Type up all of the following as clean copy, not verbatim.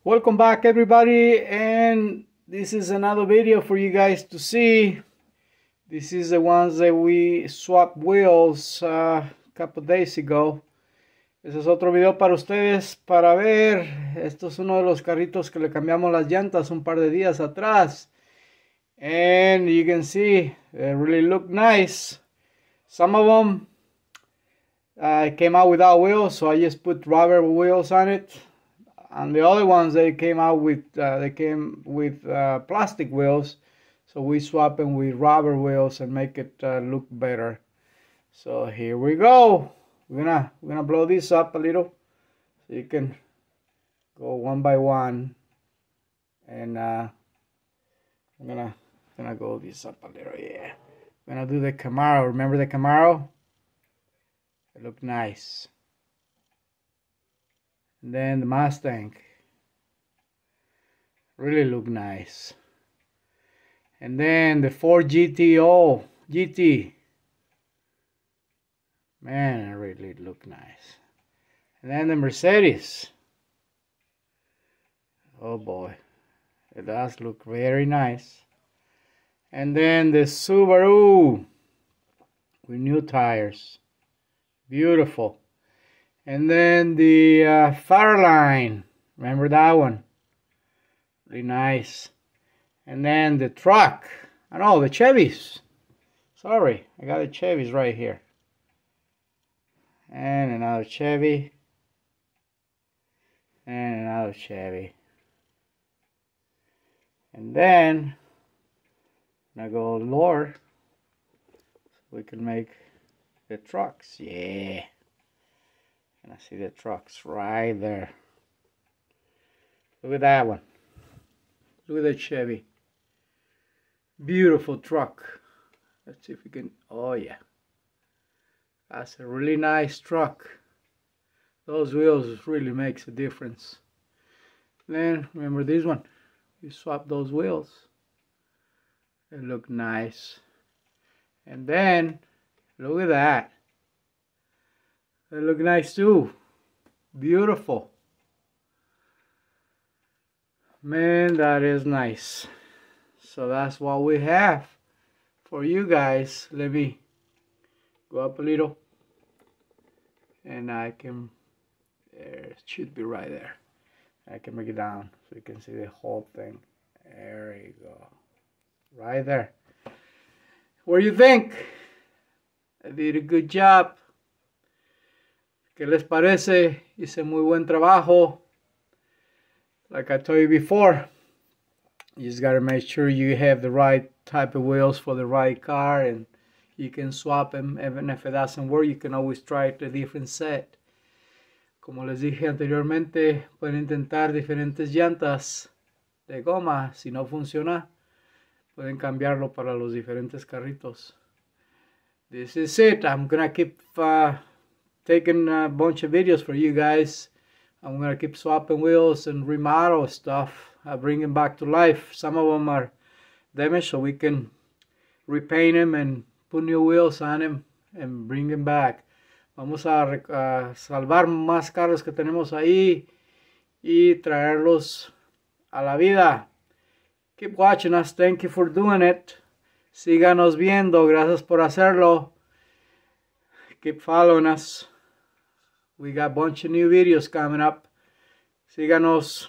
Welcome back everybody, and this is another video for you guys to see. This is the ones that we swapped wheels a couple days ago. Ese es otro video para ustedes para ver. Esto es uno de los carritos que le cambiamos las llantas un par de días atrás, and you can see they really look nice. Some of them came out without wheels, so I just put rubber wheels on it. And the other ones, they came with plastic wheels, so we swap them with rubber wheels and make it look better. So here we go. We're gonna blow this up a little, so you can go one by one, and I'm gonna go this up a little. Yeah, I'm gonna do the Camaro. Remember the Camaro? It looked nice. And then the Mustang really look nice. And then the Ford GT, man, it really look nice. And then the Mercedes, oh boy, it does look very nice. And then the Subaru with new tires, beautiful. And then the Fairlane, remember that one? Really nice. And then the truck, I know, the Chevys. Sorry, I got the Chevys right here. And another Chevy. And another Chevy. And then, I go lower, so we can make the trucks, yeah. And I see the trucks right there. Look at that one. Look at that Chevy. Beautiful truck. Let's see if we can, oh yeah. That's a really nice truck. Those wheels really makes a difference. Then, remember this one. You swap those wheels. They look nice. And then, look at that. They look nice too. Beautiful. Man, that is nice. So that's what we have for you guys. Let me go up a little, and I can, there, it should be right there. I can bring it down so you can see the whole thing. There you go. Right there. What do you think? I did a good job. ¿Qué les parece? Hice muy buen trabajo. Like I told you before, you just gotta make sure you have the right type of wheels for the right car, and you can swap them. Even if it doesn't work, you can always try a different set. Como les dije anteriormente, pueden intentar diferentes llantas de goma. Si no funciona, pueden cambiarlo para los diferentes carritos. This is it. I'm gonna keep taking a bunch of videos for you guys. I'm gonna keep swapping wheels and remodel stuff. I bring them back to life. Some of them are damaged, so we can repaint them and put new wheels on them and bring them back. Vamos a salvar más carros que tenemos ahí y traerlos a la vida. Keep watching us. Thank you for doing it. Síganos viendo. Gracias por hacerlo. Keep following us. We got a bunch of new videos coming up. Síganos.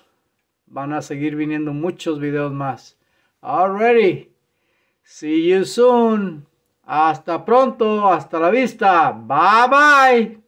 Van a seguir viniendo muchos videos más. Alrighty. See you soon. Hasta pronto. Hasta la vista. Bye bye.